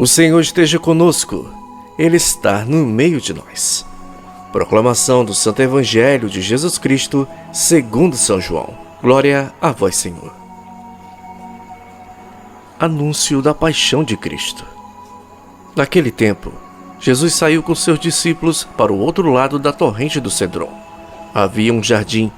Senhor esteja conosco, Ele está no meio de nós. Proclamação do Santo Evangelho de Jesus Cristo, segundo São João. Glória a vós, Senhor. Anúncio da paixão de Cristo. Naquele tempo, Jesus saiu com seus discípulos para o outro lado da torrente do Cedron. Havia um jardim,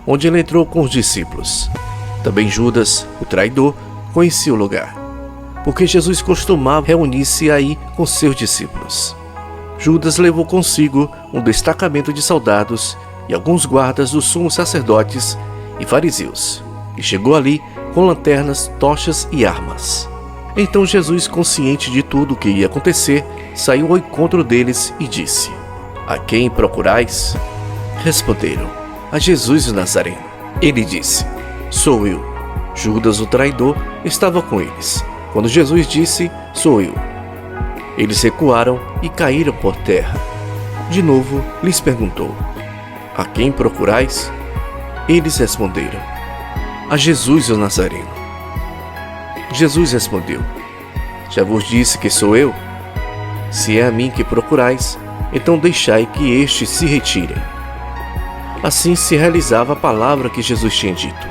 onde ele entrou com os discípulos. Também Judas, o traidor, conhecia o lugar, porque Jesus costumava reunir-se aí com seus discípulos. Judas levou consigo um destacamento de soldados e alguns guardas dos sumos sacerdotes e fariseus, e chegou ali com lanternas, tochas e armas. Então Jesus, consciente de tudo o que ia acontecer, saiu ao encontro deles e disse: "A quem procurais?" Responderam: "A Jesus o Nazareno." Ele disse: "Sou eu." Judas, o traidor, estava com eles quando Jesus disse: "Sou eu." Eles recuaram e caíram por terra. De novo lhes perguntou: "A quem procurais?" Eles responderam: "A Jesus o Nazareno." Jesus respondeu: "Já vos disse que sou eu? Se é a mim que procurais, então deixai que estes se retirem." Assim se realizava a palavra que Jesus tinha dito: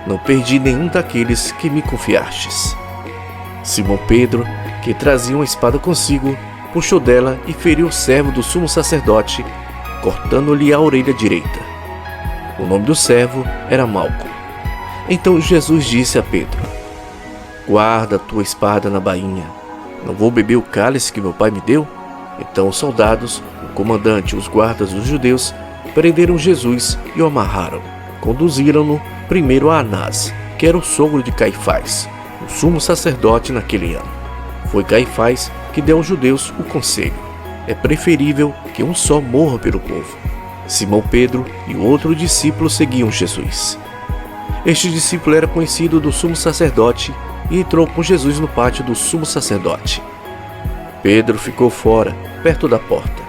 "Não perdi nenhum daqueles que me confiastes." Simão Pedro, que trazia uma espada consigo, puxou dela e feriu o servo do sumo sacerdote, cortando-lhe a orelha direita. O nome do servo era Malco. Então Jesus disse a Pedro: "Guarda a tua espada na bainha. Não vou beber o cálice que meu pai me deu?" Então os soldados, o comandante e os guardas dos judeus prenderam Jesus e o amarraram. Conduziram-no primeiro a Anás, que era o sogro de Caifás, o sumo sacerdote naquele ano. Foi Caifás que deu aos judeus o conselho: é preferível que um só morra pelo povo. Simão Pedro e o outro discípulo seguiam Jesus. Este discípulo era conhecido do sumo sacerdote e entrou com Jesus no pátio do sumo sacerdote. Pedro ficou fora, perto da porta.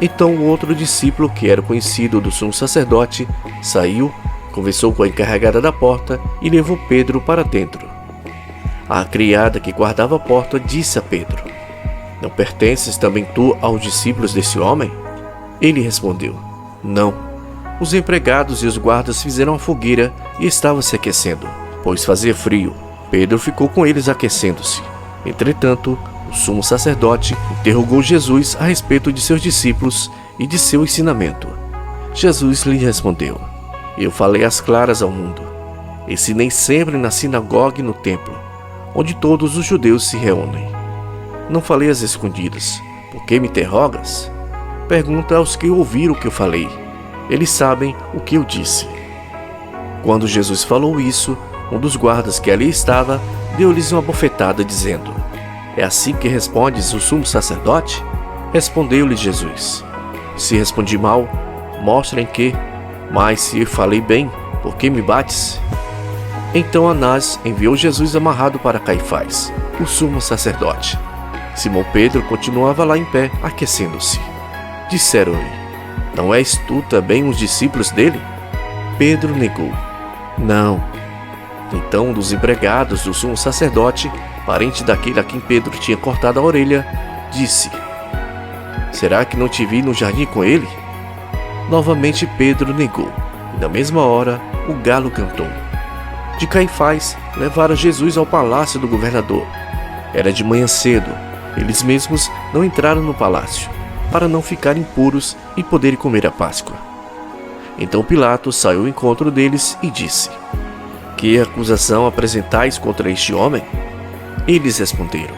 Então o outro discípulo, que era conhecido do sumo sacerdote, saiu, conversou com a encarregada da porta e levou Pedro para dentro. A criada que guardava a porta disse a Pedro: "Não pertences também tu aos discípulos desse homem?" Ele respondeu: "Não." Os empregados e os guardas fizeram a fogueira e estavam se aquecendo, pois fazia frio. Pedro ficou com eles aquecendo-se. Entretanto, o sumo sacerdote interrogou Jesus a respeito de seus discípulos e de seu ensinamento. Jesus lhe respondeu: "Eu falei às claras ao mundo. Ensinei sempre na sinagoga e no templo, onde todos os judeus se reúnem. Não falei às escondidas. Por que me interrogas? Pergunta aos que ouviram o que eu falei. Eles sabem o que eu disse." Quando Jesus falou isso, um dos guardas que ali estava deu-lhes uma bofetada, dizendo: "É assim que respondes o sumo sacerdote?" Respondeu-lhe Jesus: "Se respondi mal, mostra em que. Mas se falei bem, por que me bates?" Então Anás enviou Jesus amarrado para Caifás, o sumo sacerdote. Simão Pedro continuava lá em pé, aquecendo-se. Disseram-lhe: "Não és tu também um dos discípulos dele?" Pedro negou: "Não." Então um dos empregados do sumo sacerdote, parente daquele a quem Pedro tinha cortado a orelha, disse: "Será que não te vi no jardim com ele?" Novamente Pedro negou, e na mesma hora o galo cantou. De Caifás levaram Jesus ao palácio do governador. Era de manhã cedo. Eles mesmos não entraram no palácio, para não ficarem puros e poderem comer a Páscoa. Então Pilatos saiu ao encontro deles e disse: "Que acusação apresentais contra este homem?" Eles responderam: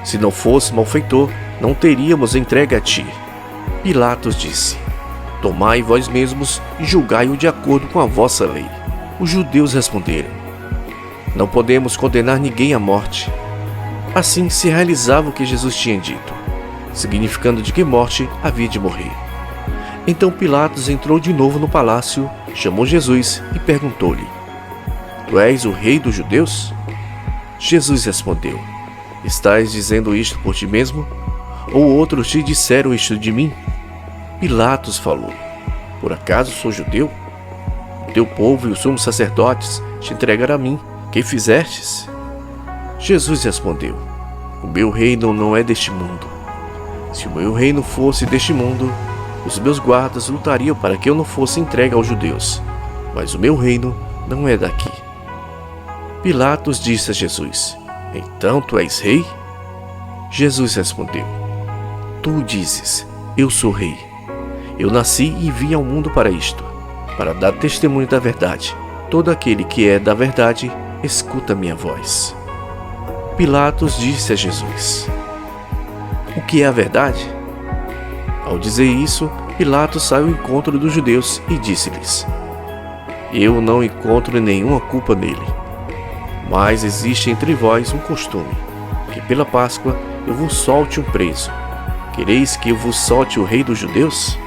"Se não fosse malfeitor, não teríamos entregue a ti." Pilatos disse: "Tomai vós mesmos e julgai-o de acordo com a vossa lei." Os judeus responderam: "Não podemos condenar ninguém à morte." Assim se realizava o que Jesus tinha dito, significando de que morte havia de morrer. Então Pilatos entrou de novo no palácio, chamou Jesus e perguntou-lhe: "Tu és o rei dos judeus?" Jesus respondeu: "Estás dizendo isto por ti mesmo? Ou outros te disseram isto de mim?" Pilatos falou: "Por acaso sou judeu? O teu povo e os sumos sacerdotes te entregaram a mim. Que fizestes?" Jesus respondeu: O meu reino não é deste mundo. Se o meu reino fosse deste mundo, os meus guardas lutariam para que eu não fosse entregue aos judeus. Mas o meu reino não é daqui. Pilatos disse a Jesus: Então tu és rei? Jesus respondeu: Tu dizes, eu sou rei. Eu nasci e vim ao mundo para isto, para dar testemunho da verdade. Todo aquele que é da verdade, escuta minha voz. Pilatos disse a Jesus: O que é a verdade? Ao dizer isso, Pilatos saiu ao encontro dos judeus e disse-lhes: Eu não encontro nenhuma culpa nele. Mas existe entre vós um costume, que pela Páscoa eu vos solte um preso. Quereis que eu vos solte o rei dos judeus?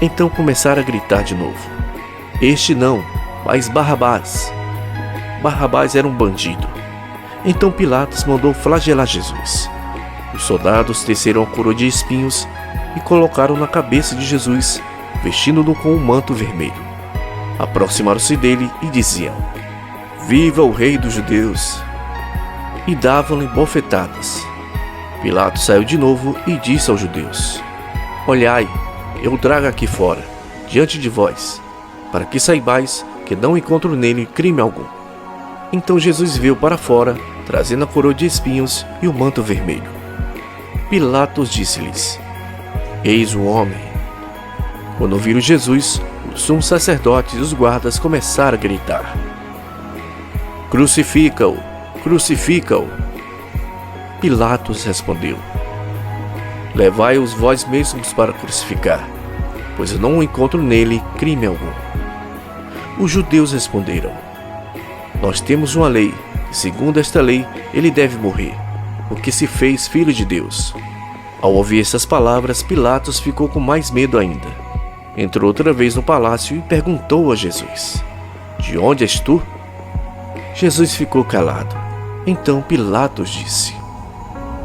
Então começaram a gritar de novo: Este não, mas Barrabás. Barrabás era um bandido. Então Pilatos mandou flagelar Jesus. Os soldados teceram a coroa de espinhos e colocaram na cabeça de Jesus, vestindo-no com um manto vermelho. Aproximaram-se dele e diziam: Viva o rei dos judeus! E davam-lhe bofetadas. Pilatos saiu de novo e disse aos judeus: Olhai, eu o trago aqui fora, diante de vós, para que saibais que não encontro nele crime algum. Então Jesus veio para fora, trazendo a coroa de espinhos e o manto vermelho. Pilatos disse-lhes: Eis o homem. Quando viram Jesus, os sumos sacerdotes e os guardas começaram a gritar: Crucifica-o! Crucifica-o! Pilatos respondeu: Levai-os vós mesmos para crucificar, pois eu não encontro nele crime algum. Os judeus responderam: Nós temos uma lei, e segundo esta lei ele deve morrer, porque se fez filho de Deus. Ao ouvir essas palavras, Pilatos ficou com mais medo ainda. Entrou outra vez no palácio e perguntou a Jesus: De onde és tu? Jesus ficou calado. Então Pilatos disse: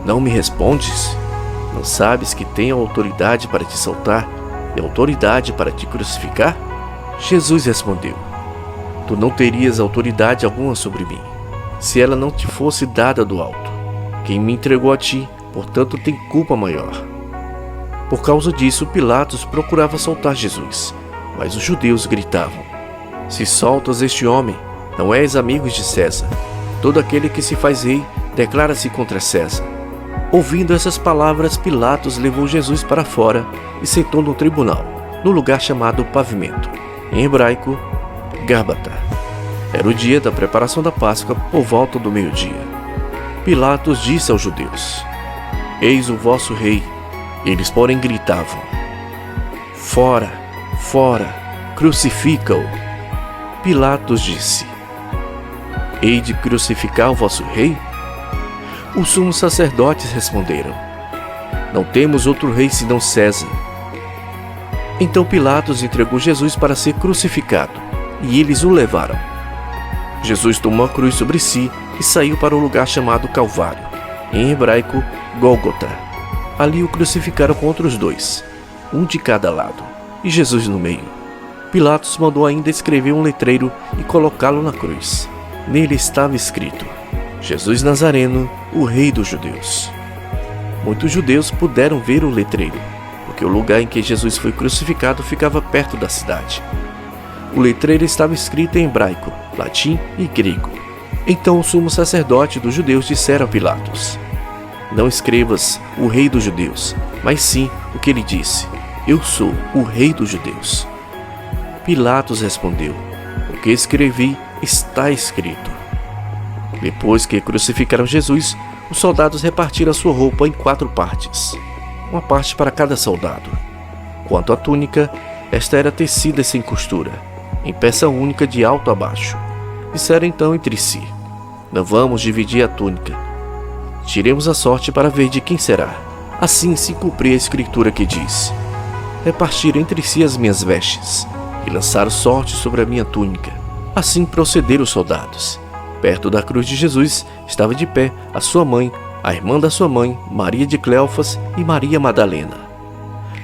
Não me respondes? Não sabes que tenho autoridade para te soltar e autoridade para te crucificar? Jesus respondeu: Tu não terias autoridade alguma sobre mim, se ela não te fosse dada do alto. Quem me entregou a ti, portanto, tem culpa maior. Por causa disso, Pilatos procurava soltar Jesus, mas os judeus gritavam: Se soltas este homem, não és amigo de César. Todo aquele que se faz rei declara-se contra César. Ouvindo essas palavras, Pilatos levou Jesus para fora e sentou no tribunal, no lugar chamado Pavimento, em hebraico, Gábata. Era o dia da preparação da Páscoa, por volta do meio-dia. Pilatos disse aos judeus: Eis o vosso rei. Eles, porém, gritavam: Fora, fora, crucifica-o. Pilatos disse: Hei de crucificar o vosso rei? Os sumos sacerdotes responderam: Não temos outro rei senão César. Então Pilatos entregou Jesus para ser crucificado, e eles o levaram. Jesus tomou a cruz sobre si e saiu para o lugar chamado Calvário, em hebraico, Gólgota. Ali o crucificaram com outros dois, um de cada lado, e Jesus no meio. Pilatos mandou ainda escrever um letreiro e colocá-lo na cruz. Nele estava escrito: Jesus Nazareno, o Rei dos Judeus. Muitos judeus puderam ver o letreiro, porque o lugar em que Jesus foi crucificado ficava perto da cidade. O letreiro estava escrito em hebraico, latim e grego. Então o sumo sacerdote dos judeus disseram a Pilatos: Não escrevas o Rei dos Judeus, mas sim o que ele disse: Eu sou o Rei dos Judeus. Pilatos respondeu: O que escrevi está escrito. Depois que crucificaram Jesus, os soldados repartiram a sua roupa em 4 partes, uma parte para cada soldado. Quanto à túnica, esta era tecida sem costura, em peça única de alto a baixo. Disseram então entre si: Não vamos dividir a túnica. Tiremos a sorte para ver de quem será. Assim se cumpriu a escritura que diz: Repartiram entre si as minhas vestes e lançaram sorte sobre a minha túnica. Assim procederam os soldados. Perto da cruz de Jesus estava de pé a sua mãe, a irmã da sua mãe, Maria de Cleofas e Maria Madalena.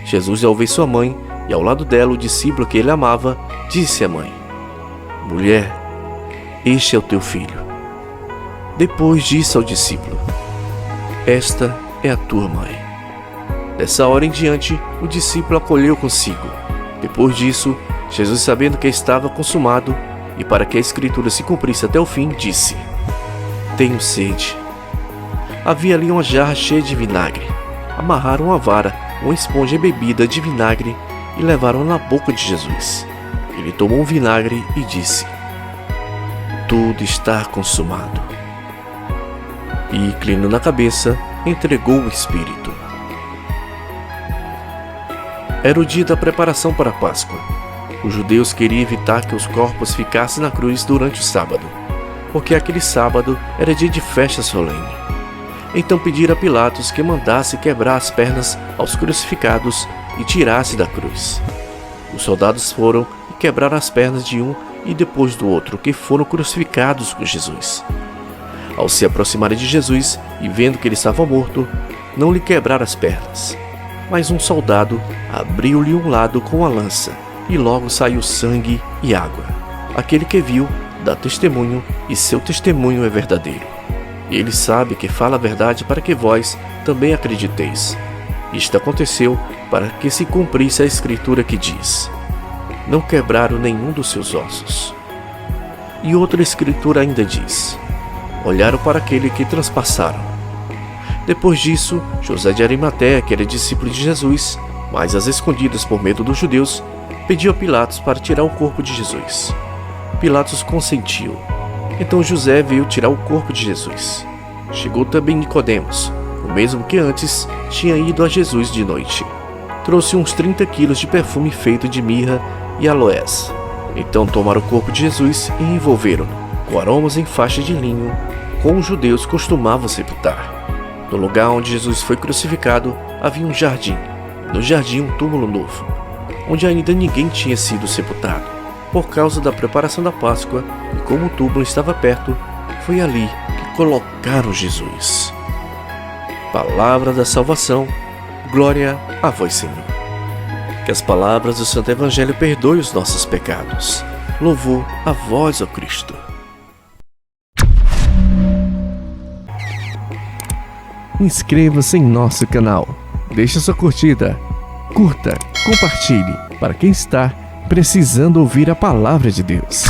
Jesus, ao ver sua mãe e ao lado dela o discípulo que ele amava, disse à mãe: Mulher, este é o teu filho. Depois disse ao discípulo: esta é a tua mãe. Dessa hora em diante, o discípulo acolheu consigo. Depois disso, Jesus, sabendo que estava consumado, e para que a escritura se cumprisse até o fim, disse: tenho sede. Havia ali uma jarra cheia de vinagre. Amarraram uma vara, uma esponja embebida de vinagre e levaram na boca de Jesus. Ele tomou o vinagre e disse: tudo está consumado. E, inclinando a cabeça, entregou o Espírito. Era o dia da preparação para a Páscoa. Os judeus queriam evitar que os corpos ficassem na cruz durante o sábado, porque aquele sábado era dia de festa solene. Então pediram a Pilatos que mandasse quebrar as pernas aos crucificados e tirasse da cruz. Os soldados foram e quebraram as pernas de um e depois do outro que foram crucificados com Jesus. Ao se aproximarem de Jesus e vendo que ele estava morto, não lhe quebraram as pernas. Mas um soldado abriu-lhe um lado com a lança, e logo saiu sangue e água. Aquele que viu dá testemunho, e seu testemunho é verdadeiro. E ele sabe que fala a verdade para que vós também acrediteis. Isto aconteceu para que se cumprisse a escritura que diz: não quebraram nenhum dos seus ossos. E outra escritura ainda diz: olharam para aquele que transpassaram. Depois disso, José de Arimateia, que era discípulo de Jesus, mas às escondidas por medo dos judeus, pediu a Pilatos para tirar o corpo de Jesus. Pilatos consentiu. Então José veio tirar o corpo de Jesus. Chegou também Nicodemos, o mesmo que antes tinha ido a Jesus de noite. Trouxe uns 30 quilos de perfume feito de mirra e aloés. Então tomaram o corpo de Jesus e envolveram-no com aromas em faixa de linho, como os judeus costumavam sepultar. No lugar onde Jesus foi crucificado havia um jardim. No jardim um túmulo novo, onde ainda ninguém tinha sido sepultado. Por causa da preparação da Páscoa, e como o túmulo estava perto, foi ali que colocaram Jesus. Palavra da salvação, glória a vós, Senhor. Que as palavras do Santo Evangelho perdoem os nossos pecados. Louvor a vós, ó Cristo. Inscreva-se em nosso canal, deixe sua curtida, curta, compartilhe para quem está precisando ouvir a palavra de Deus.